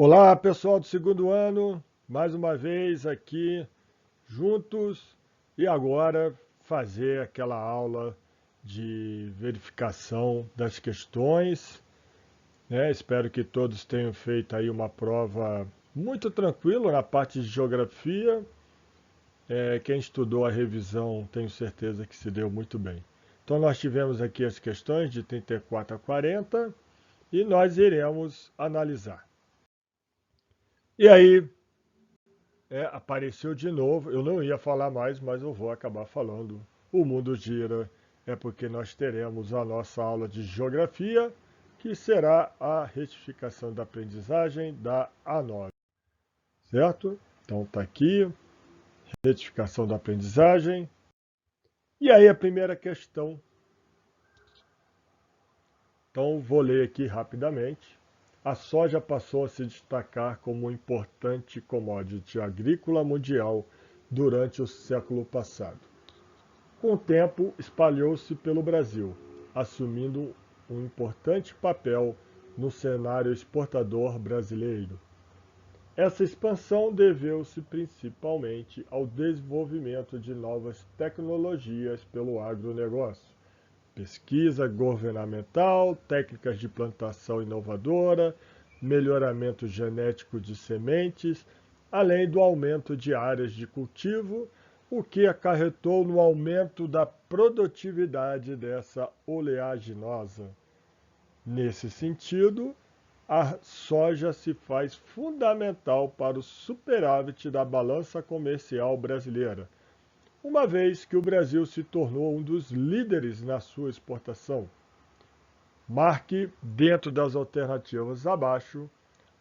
Olá, pessoal do segundo ano, mais uma vez aqui juntos e agora fazer aquela aula de verificação das questões, né? Espero que todos tenham feito aí uma prova muito tranquila na parte de geografia. Quem estudou a revisão, tenho certeza que se deu muito bem. Então nós tivemos aqui as questões de 34 a 40 e nós iremos analisar. E aí, apareceu de novo. Eu não ia falar mais, mas eu vou acabar falando. O mundo gira. É porque nós teremos a nossa aula de geografia, que será a retificação da aprendizagem da A9. Certo? Então tá aqui, retificação da aprendizagem. E aí a primeira questão. Então vou ler aqui rapidamente. A soja passou a se destacar como um importante commodity agrícola mundial durante o século passado. Com o tempo, espalhou-se pelo Brasil, assumindo um importante papel no cenário exportador brasileiro. Essa expansão deveu-se principalmente ao desenvolvimento de novas tecnologias pelo agronegócio, pesquisa governamental, técnicas de plantação inovadora, melhoramento genético de sementes, além do aumento de áreas de cultivo, o que acarretou no aumento da produtividade dessa oleaginosa. Nesse sentido, a soja se faz fundamental para o superávit da balança comercial brasileira, uma vez que o Brasil se tornou um dos líderes na sua exportação. Marque, dentro das alternativas abaixo,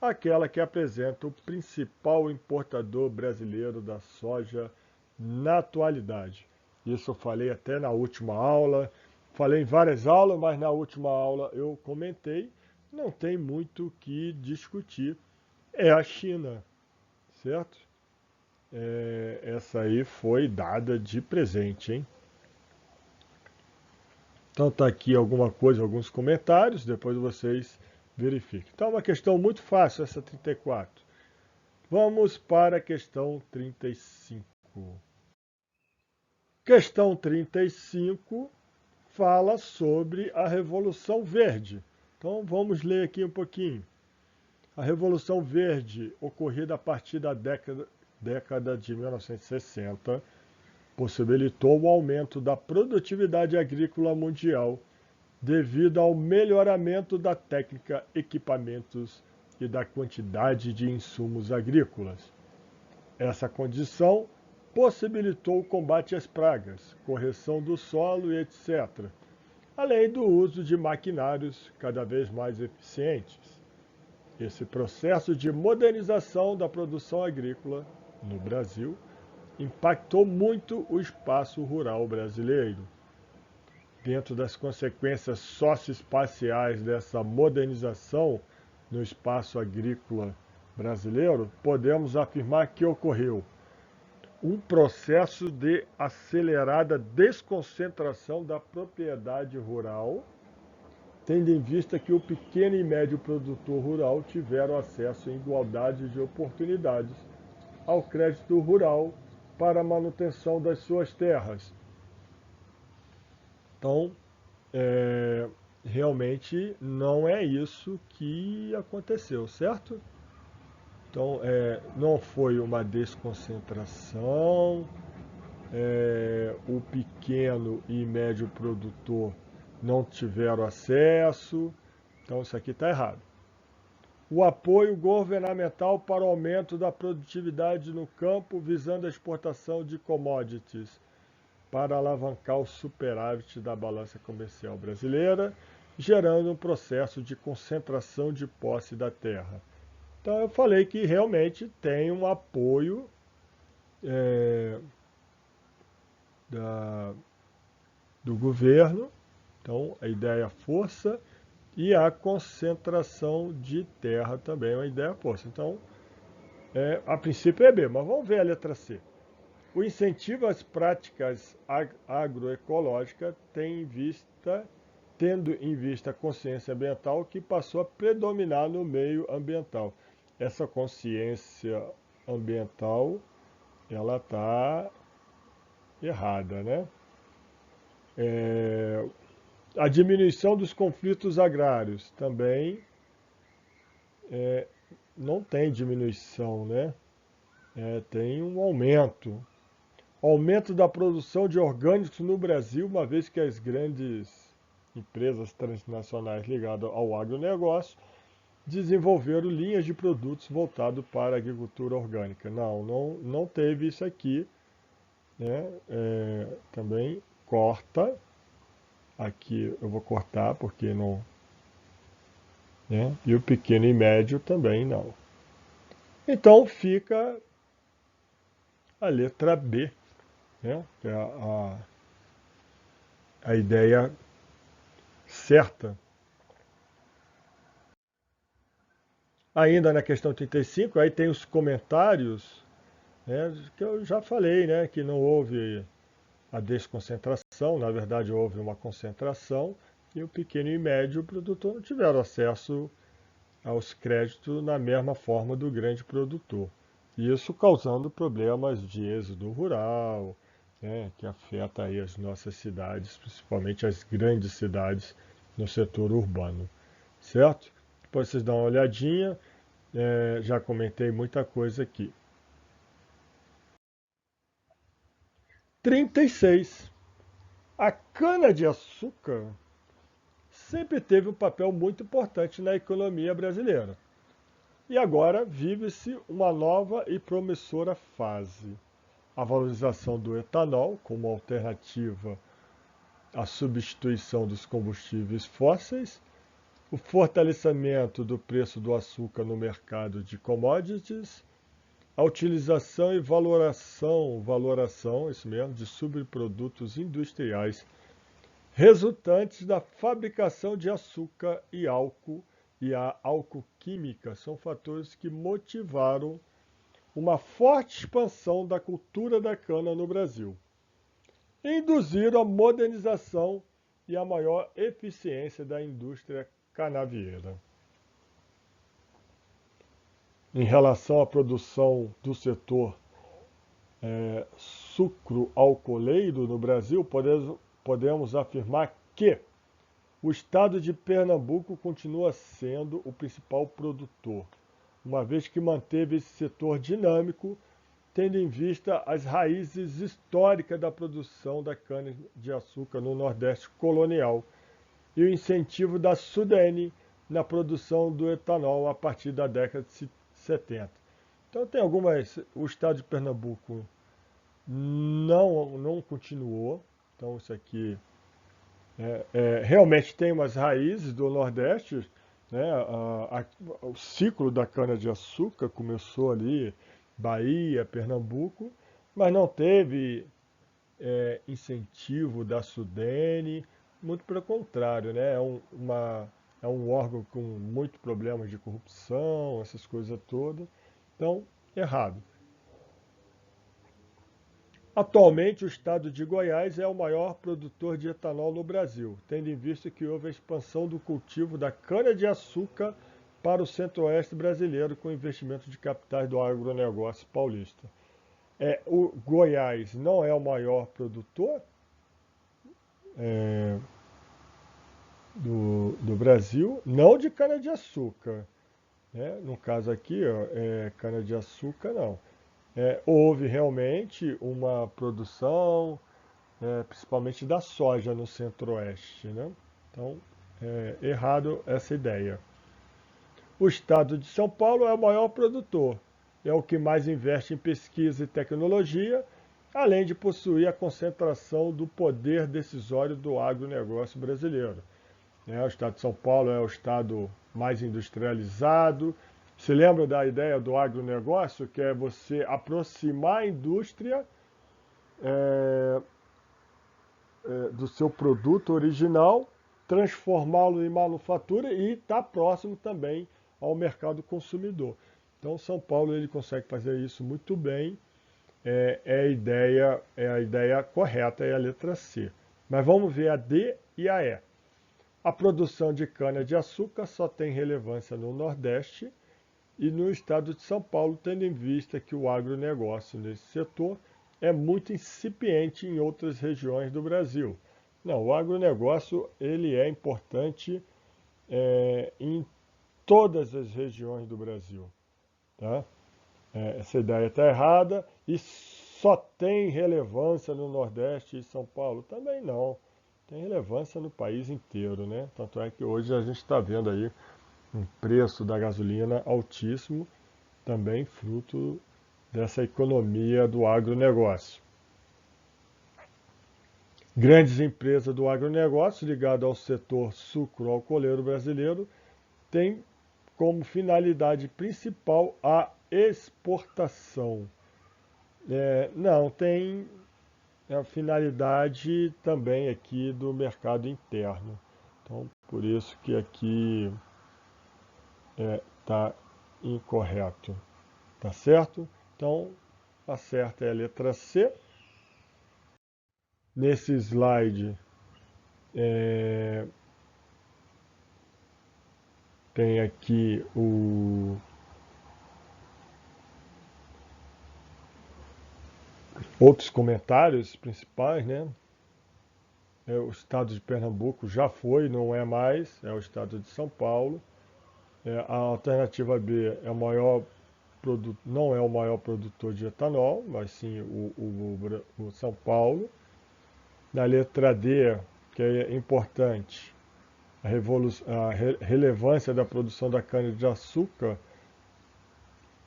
aquela que apresenta o principal importador brasileiro da soja na atualidade. Isso eu falei até na última aula, falei em várias aulas, mas na última aula eu comentei, não tem muito o que discutir, é a China, certo? Essa aí foi dada de presente, hein? Então tá aqui alguma coisa, alguns comentários, depois vocês verifiquem. Então é uma questão muito fácil essa 34. Vamos para a questão 35. Questão 35 fala sobre a Revolução Verde. Então vamos ler aqui um pouquinho. A Revolução Verde, ocorrida a partir da década de 1960, possibilitou o aumento da produtividade agrícola mundial devido ao melhoramento da técnica, equipamentos e da quantidade de insumos agrícolas. Essa condição possibilitou o combate às pragas, correção do solo e etc., além do uso de maquinários cada vez mais eficientes. Esse processo de modernização da produção agrícola no Brasil impactou muito o espaço rural brasileiro. Dentro das consequências socioespaciais dessa modernização no espaço agrícola brasileiro, podemos afirmar que ocorreu um processo de acelerada desconcentração da propriedade rural, tendo em vista que o pequeno e médio produtor rural tiveram acesso em igualdade de oportunidades ao crédito rural para a manutenção das suas terras. Então, realmente não é isso que aconteceu, certo? Então, não foi uma desconcentração, o pequeno e médio produtor não tiveram acesso, então isso aqui está errado. O apoio governamental para o aumento da produtividade no campo visando a exportação de commodities para alavancar o superávit da balança comercial brasileira, gerando um processo de concentração de posse da terra. Então eu falei que realmente tem um apoio do governo, então a ideia é força, e a concentração de terra também é uma ideia força. Então, a princípio é B, mas vamos ver a letra C. O incentivo às práticas agroecológicas tendo em vista a consciência ambiental que passou a predominar no meio ambiental. essa consciência ambiental, ela está errada, né? A diminuição dos conflitos agrários também não tem diminuição, né? Tem um aumento. Aumento da produção de orgânicos no Brasil, uma vez que as grandes empresas transnacionais ligadas ao agronegócio desenvolveram linhas de produtos voltados para a agricultura orgânica. Não teve isso aqui, né? Também corta. Aqui eu vou cortar porque não, né? E o pequeno e médio também não. Então fica a letra B, né? Que é a ideia certa. Ainda na questão 35, aí tem os comentários, né, que eu já falei, né, que não houve a desconcentração, na verdade houve uma concentração, e o pequeno e médio produtor não tiveram acesso aos créditos na mesma forma do grande produtor. Isso causando problemas de êxodo rural, né, que afeta aí as nossas cidades, principalmente as grandes cidades no setor urbano, certo? Depois vocês dão uma olhadinha, já comentei muita coisa aqui. 36. A cana-de-açúcar sempre teve um papel muito importante na economia brasileira. E agora vive-se uma nova e promissora fase. A valorização do etanol como alternativa à substituição dos combustíveis fósseis, o fortalecimento do preço do açúcar no mercado de commodities, a utilização e valoração, isso mesmo, de subprodutos industriais resultantes da fabricação de açúcar e álcool e a alcoquímica são fatores que motivaram uma forte expansão da cultura da cana no Brasil. Induziram a modernização e a maior eficiência da indústria canavieira. Em relação à produção do setor sucro-alcooleiro no Brasil, podemos afirmar que o estado de Pernambuco continua sendo o principal produtor, uma vez que manteve esse setor dinâmico, tendo em vista as raízes históricas da produção da cana-de-açúcar no Nordeste colonial e o incentivo da Sudene na produção do etanol a partir da década de 70. Então tem algumas. O estado de Pernambuco não continuou. Então isso aqui realmente tem umas raízes do Nordeste, né? O ciclo da cana-de-açúcar começou ali, Bahia, Pernambuco, mas não teve incentivo da Sudene, muito pelo contrário, né? É um órgão com muitos problemas de corrupção, essas coisas todas. Então, errado. Atualmente, o estado de Goiás é o maior produtor de etanol no Brasil, tendo em vista que houve a expansão do cultivo da cana-de-açúcar para o centro-oeste brasileiro com investimento de capitais do agronegócio paulista. O Goiás não é o maior produtor do Brasil, não de cana-de-açúcar. Né? No caso aqui, cana-de-açúcar não. Houve realmente uma produção, principalmente da soja no centro-oeste. Né? Então, errado essa ideia. O estado de São Paulo é o maior produtor, é o que mais investe em pesquisa e tecnologia, além de possuir a concentração do poder decisório do agronegócio brasileiro. O estado de São Paulo é o estado mais industrializado. Se lembra da ideia do agronegócio, que é você aproximar a indústria do seu produto original, transformá-lo em manufatura e estar próximo também ao mercado consumidor. Então, São Paulo ele consegue fazer isso muito bem. A ideia correta, é a letra C. Mas vamos ver a D e a E. A produção de cana-de-açúcar só tem relevância no Nordeste e no estado de São Paulo, tendo em vista que o agronegócio nesse setor é muito incipiente em outras regiões do Brasil. Não, o agronegócio ele é importante em todas as regiões do Brasil. Tá? Essa ideia está errada e só tem relevância no Nordeste e São Paulo? Também não. Tem relevância no país inteiro, né? Tanto é que hoje a gente está vendo aí um preço da gasolina altíssimo, também fruto dessa economia do agronegócio. Grandes empresas do agronegócio ligadas ao setor sucro-alcooleiro brasileiro têm como finalidade principal a exportação. Não, tem a finalidade também aqui do mercado interno. Então, por isso que aqui está incorreto. Tá certo? Então, a certa é a letra C. Nesse slide tem aqui outros comentários principais, né? O estado de Pernambuco já foi, não é mais, é o estado de São Paulo. A alternativa B é não é o maior produtor de etanol, mas sim o São Paulo. Na letra D, que é importante, a relevância da produção da cana-de-açúcar,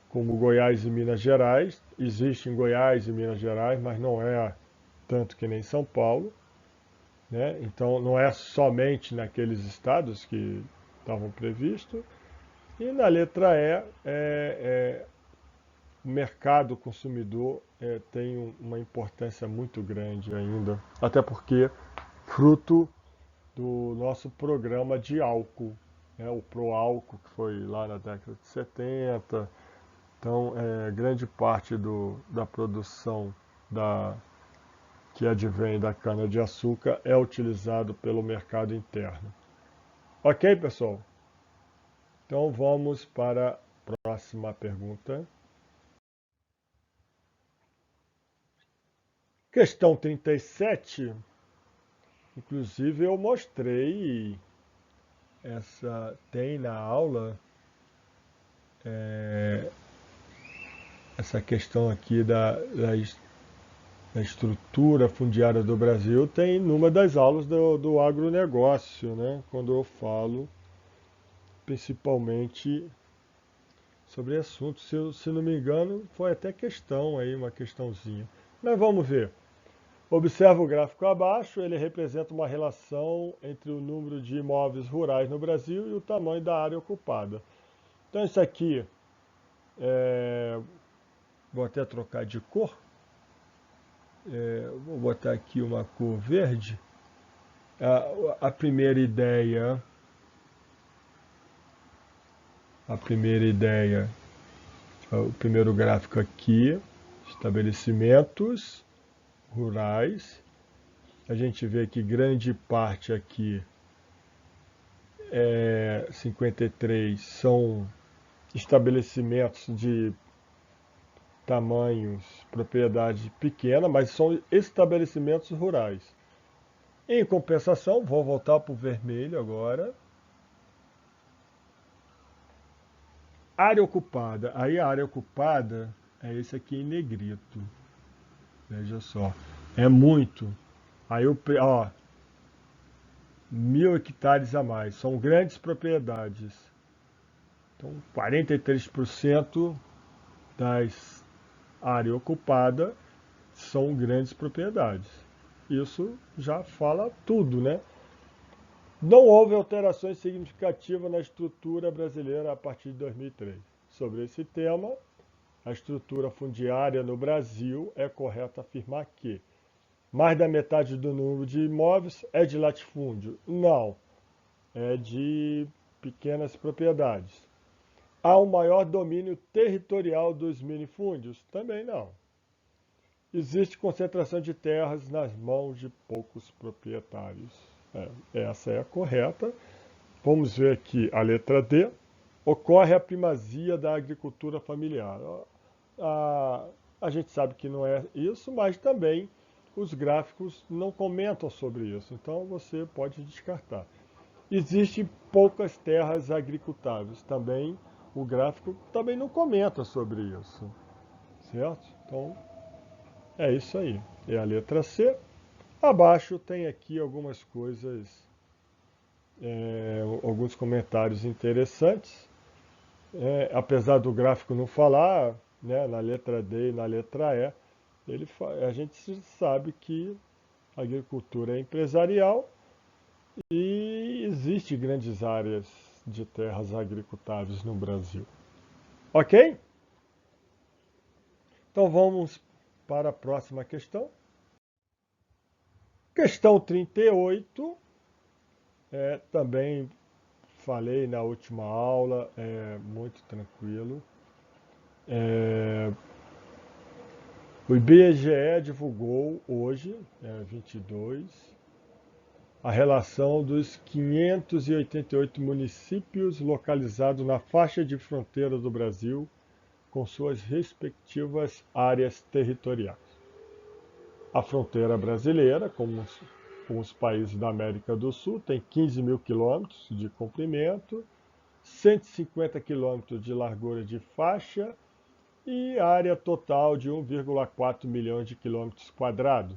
como Goiás e Minas Gerais. Existe em Goiás e Minas Gerais, mas não é tanto que nem São Paulo. Né? Então, não é somente naqueles estados que estavam previstos. E na letra E, o mercado consumidor tem uma importância muito grande ainda, até porque fruto do nosso programa de álcool, né, o Proálcool, que foi lá na década de 70. Então, grande parte da produção que advém da cana-de-açúcar é utilizado pelo mercado interno. Ok, pessoal? Então, vamos para a próxima pergunta. Questão 37. Inclusive, eu mostrei tem na aula essa questão aqui da estrutura fundiária do Brasil, tem numa das aulas do agronegócio, né? Quando eu falo principalmente sobre assuntos, se não me engano, foi até questão aí, uma questãozinha. Mas vamos ver. Observa o gráfico abaixo, ele representa uma relação entre o número de imóveis rurais no Brasil e o tamanho da área ocupada. Então isso aqui, vou até trocar de cor, vou botar aqui uma cor verde. A primeira ideia, o primeiro gráfico aqui, estabelecimentos rurais. A gente vê que grande parte aqui, 53, são estabelecimentos de tamanhos, propriedade pequena, mas são estabelecimentos rurais. Em compensação, vou voltar para o vermelho agora. Área ocupada. Aí a área ocupada é esse aqui em negrito. Veja só. É muito. Aí, 1.000 hectares a mais. São grandes propriedades. Então, 43% das áreas ocupadas são grandes propriedades. Isso já fala tudo, né? Não houve alterações significativas na estrutura brasileira a partir de 2003. Sobre esse tema, a estrutura fundiária no Brasil, é correto afirmar que mais da metade do número de imóveis é de latifúndio? Não, é de pequenas propriedades. Há um maior domínio territorial dos minifúndios? Também não. Existe concentração de terras nas mãos de poucos proprietários. Essa é a correta. Vamos ver aqui a letra D. ocorre a primazia da agricultura familiar. A gente sabe que não é isso, mas também os gráficos não comentam sobre isso, então você pode descartar. Existem poucas terras agricultáveis, também o gráfico também não comenta sobre isso, certo? Então é isso aí, é a letra C. Abaixo tem aqui algumas coisas, alguns comentários interessantes. Apesar do gráfico não falar, né, na letra D e na letra E, a gente sabe que a agricultura é empresarial e existe grandes áreas de terras agricultáveis no Brasil. Ok? Então vamos para a próxima questão. Questão 38, também falei na última aula, é muito tranquilo. O IBGE divulgou hoje, 22, a relação dos 588 municípios localizados na faixa de fronteira do Brasil com suas respectivas áreas territoriais. A fronteira brasileira, com os países da América do Sul, tem 15 mil quilômetros de comprimento, 150 quilômetros de largura de faixa e área total de 1,4 milhões de quilômetros quadrados,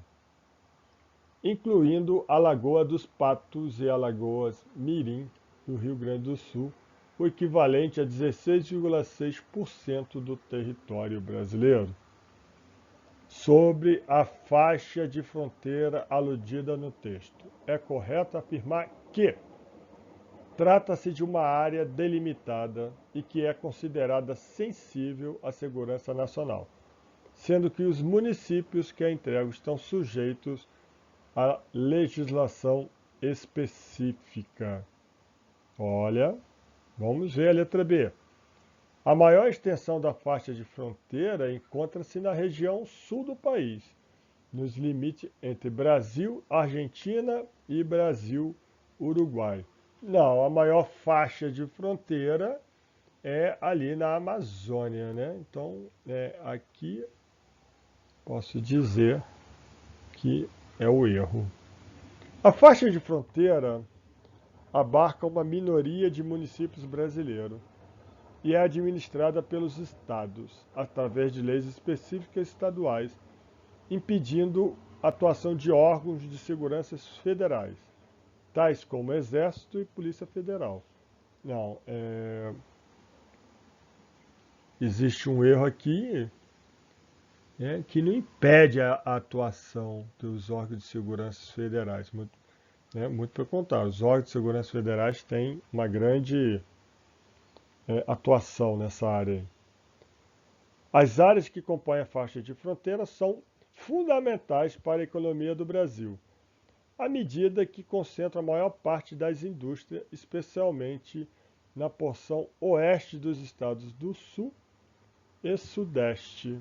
incluindo a Lagoa dos Patos e a Lagoas Mirim, do Rio Grande do Sul, o equivalente a 16,6% do território brasileiro. Sobre a faixa de fronteira aludida no texto, é correto afirmar que trata-se de uma área delimitada e que é considerada sensível à segurança nacional, sendo que os municípios que a entregam estão sujeitos à legislação específica. Olha, vamos ver a letra B. A maior extensão da faixa de fronteira encontra-se na região sul do país, nos limites entre Brasil, Argentina e Brasil-Uruguai. Não, a maior faixa de fronteira é ali na Amazônia, né? Então, aqui posso dizer que é o erro. A faixa de fronteira abarca uma minoria de municípios brasileiros e é administrada pelos estados, através de leis específicas estaduais, impedindo a atuação de órgãos de segurança federais, tais como Exército e Polícia Federal. Não, existe um erro aqui, que não impede a atuação dos órgãos de segurança federais. Muito pelo contrário, os órgãos de segurança federais têm uma grande atuação nessa área. As áreas que compõem a faixa de fronteira são fundamentais para a economia do Brasil, à medida que concentram a maior parte das indústrias, especialmente na porção oeste dos estados do Sul e Sudeste.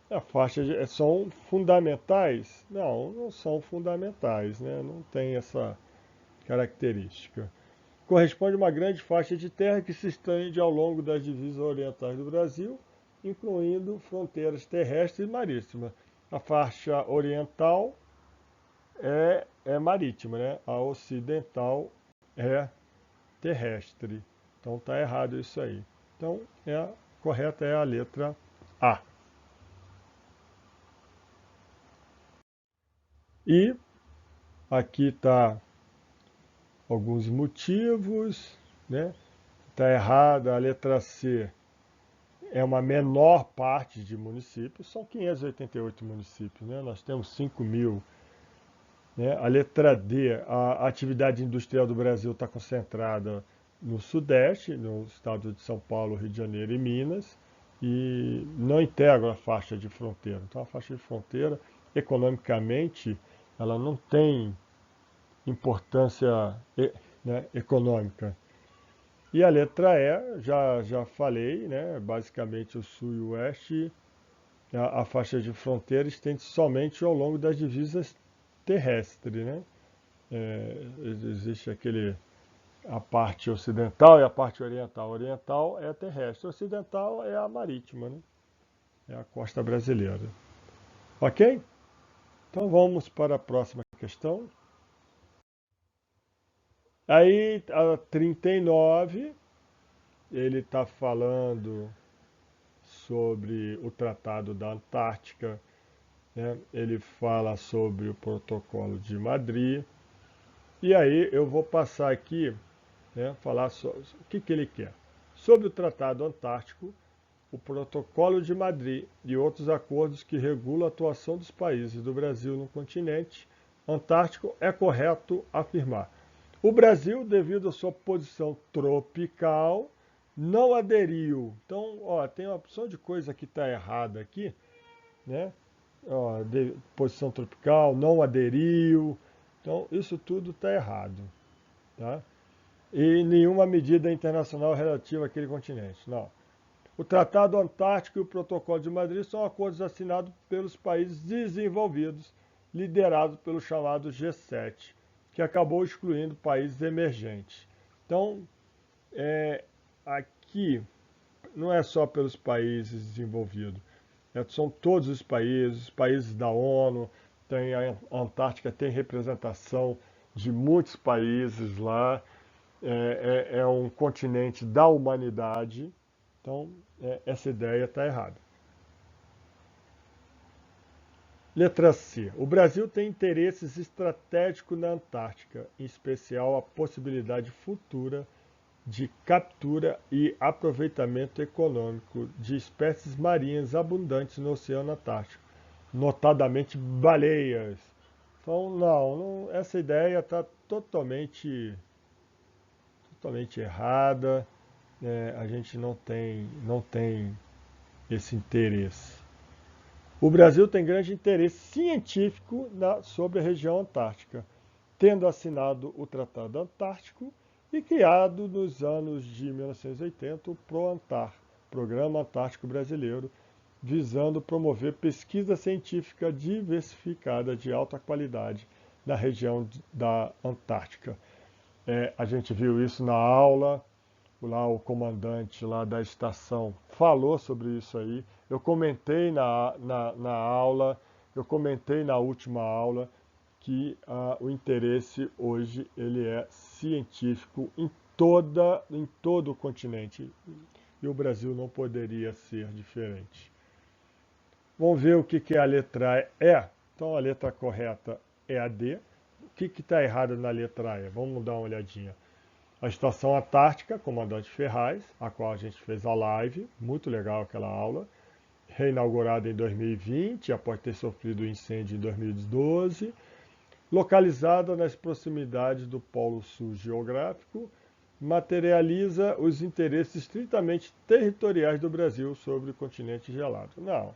A faixa são fundamentais? Não, não são fundamentais, né? Não tem essa característica. Corresponde a uma grande faixa de terra que se estende ao longo das divisas orientais do Brasil, incluindo fronteiras terrestres e marítimas. A faixa oriental é marítima, né? A ocidental é terrestre. Então está errado isso aí. Então a correta é a letra A. E aqui está alguns motivos, né? Está errada a letra C. É uma menor parte de municípios, são 588 municípios, né? Nós temos 5 mil. Né? A letra D, a atividade industrial do Brasil está concentrada no Sudeste, no estado de São Paulo, Rio de Janeiro e Minas, e não integra a faixa de fronteira. Então, a faixa de fronteira, economicamente, ela não tem importância, né, econômica. E a letra E, já falei, né, basicamente o Sul e o Oeste, a faixa de fronteira estende somente ao longo das divisas terrestres, né? Existe aquele a parte ocidental e a parte oriental. A oriental é terrestre, a ocidental é a marítima, né? É a costa brasileira. Ok? Então vamos para a próxima questão. Aí, a 39, ele está falando sobre o Tratado da Antártica, né? Ele fala sobre o Protocolo de Madrid. E aí eu vou passar aqui, né, falar o que ele quer. Sobre o Tratado Antártico, o Protocolo de Madrid e outros acordos que regulam a atuação dos países do Brasil no continente antártico, é correto afirmar. O Brasil, devido à sua posição tropical, não aderiu. Então, ó, tem uma opção de coisa que está errada aqui, né? Ó, posição tropical, não aderiu. Então, isso tudo está errado, tá? E nenhuma medida internacional relativa àquele continente, não. O Tratado Antártico e o Protocolo de Madrid são acordos assinados pelos países desenvolvidos, liderados pelo chamado G7, que acabou excluindo países emergentes. Então, aqui não é só pelos países desenvolvidos, são todos os países da ONU, tem a Antártica tem representação de muitos países lá, é um continente da humanidade, então essa ideia está errada. Letra C. O Brasil tem interesses estratégicos na Antártica, em especial a possibilidade futura de captura e aproveitamento econômico de espécies marinhas abundantes no Oceano Antártico, notadamente baleias. Então, essa ideia está totalmente errada. A gente não tem esse interesse. O Brasil tem grande interesse científico sobre a região antártica, tendo assinado o Tratado Antártico e criado nos anos de 1980 o PROANTAR, Programa Antártico Brasileiro, visando promover pesquisa científica diversificada de alta qualidade na região da Antártica. A gente viu isso na aula, lá o comandante lá da estação falou sobre isso aí. Eu comentei na aula, eu comentei na última aula que o interesse hoje ele é científico em todo o continente e o Brasil não poderia ser diferente. Vamos ver o que é a letra E. Então a letra correta é a D. O que está errado na letra E? Vamos dar uma olhadinha. A Estação Antártica, Comandante Ferraz, a qual a gente fez a live, muito legal aquela aula, reinaugurada em 2020, após ter sofrido o incêndio em 2012, localizada nas proximidades do Polo Sul geográfico, materializa os interesses estritamente territoriais do Brasil sobre o continente gelado. Não,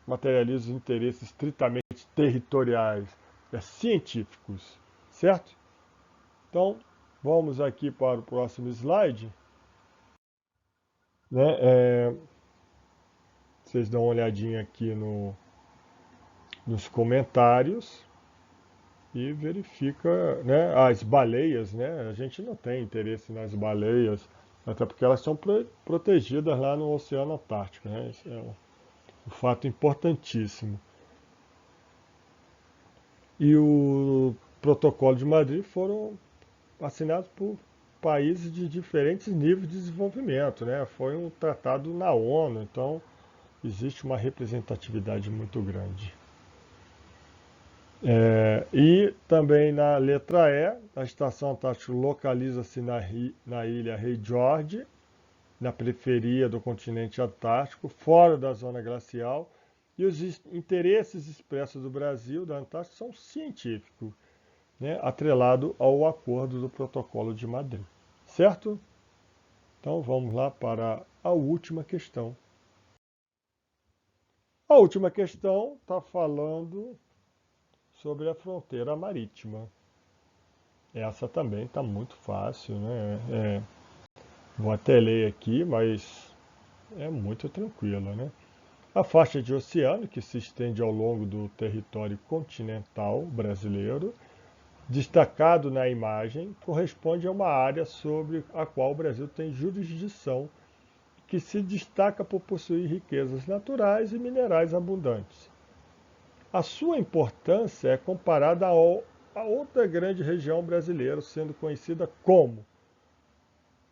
materializa os interesses estritamente territoriais, científicos, certo? Então, vamos aqui para o próximo slide. Vocês dão uma olhadinha aqui nos comentários e verifica, né, as baleias, né? A gente não tem interesse nas baleias, até porque elas são protegidas lá no Oceano Antártico, né? Isso é um fato importantíssimo. E o Protocolo de Madrid foram assinados por países de diferentes níveis de desenvolvimento, né? Foi um tratado na ONU, então existe uma representatividade muito grande. E também na letra E, a Estação Antártica localiza-se na ilha Rei George, na periferia do continente antártico, fora da zona glacial, e os interesses expressos do Brasil, da Antártica, são científicos, né, atrelado ao acordo do Protocolo de Madrid. Certo? Então vamos lá para a última questão. A última questão está falando sobre a fronteira marítima. Essa também está muito fácil, né? Vou até ler aqui, mas é muito tranquila, né? A faixa de oceano, que se estende ao longo do território continental brasileiro, destacado na imagem corresponde a uma área sobre a qual o Brasil tem jurisdição, que se destaca por possuir riquezas naturais e minerais abundantes. A sua importância é comparada a outra grande região brasileira, sendo conhecida como.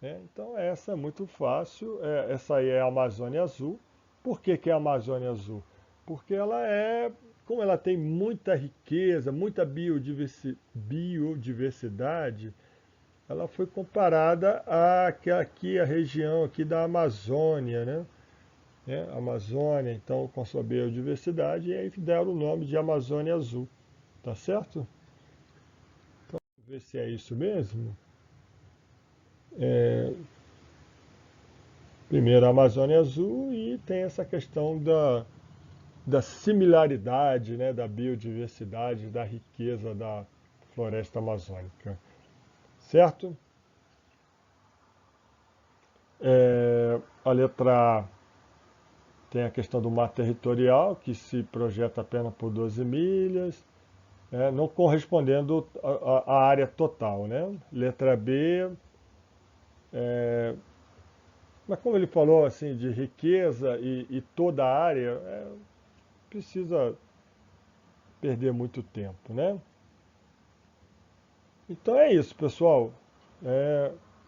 Então, essa é muito fácil. Essa aí é a Amazônia Azul. Por que é a Amazônia Azul? Porque como ela tem muita riqueza, muita biodiversidade, ela foi comparada a região aqui da Amazônia, né? Amazônia, então, com sua biodiversidade, e aí deram o nome de Amazônia Azul, tá certo? Então, vamos ver se é isso mesmo. Primeiro, a Amazônia Azul, e tem essa questão da similaridade, né, da biodiversidade, da riqueza da floresta amazônica, certo? A letra A tem a questão do mar territorial, que se projeta apenas por 12 milhas, não correspondendo à área total, né? Letra B, mas como ele falou assim de riqueza e toda a área, precisa perder muito tempo, né? Então é isso, pessoal.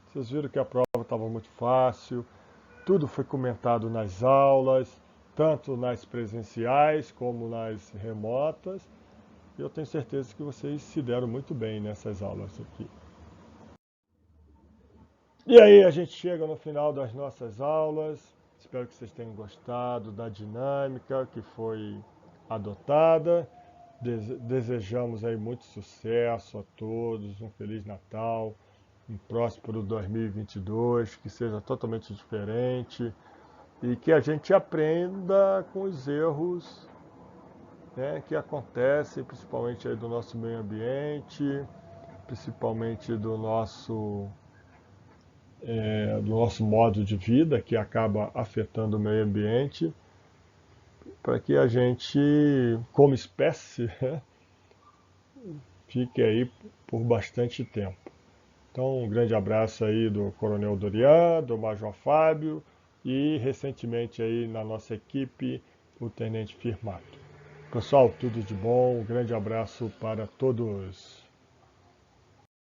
Vocês viram que a prova estava muito fácil, tudo foi comentado nas aulas, tanto nas presenciais como nas remotas. E eu tenho certeza que vocês se deram muito bem nessas aulas aqui. E aí a gente chega no final das nossas aulas. Espero que vocês tenham gostado da dinâmica que foi adotada. Desejamos aí muito sucesso a todos, um Feliz Natal, um próspero 2022, que seja totalmente diferente e que a gente aprenda com os erros, né, que acontecem, principalmente aí do nosso meio ambiente, principalmente do nosso modo de vida, que acaba afetando o meio ambiente, para que a gente, como espécie, fique aí por bastante tempo. Então, um grande abraço aí do Coronel Dorian, do Major Fábio e recentemente aí na nossa equipe, o Tenente Firmato. Pessoal, tudo de bom, um grande abraço para todos.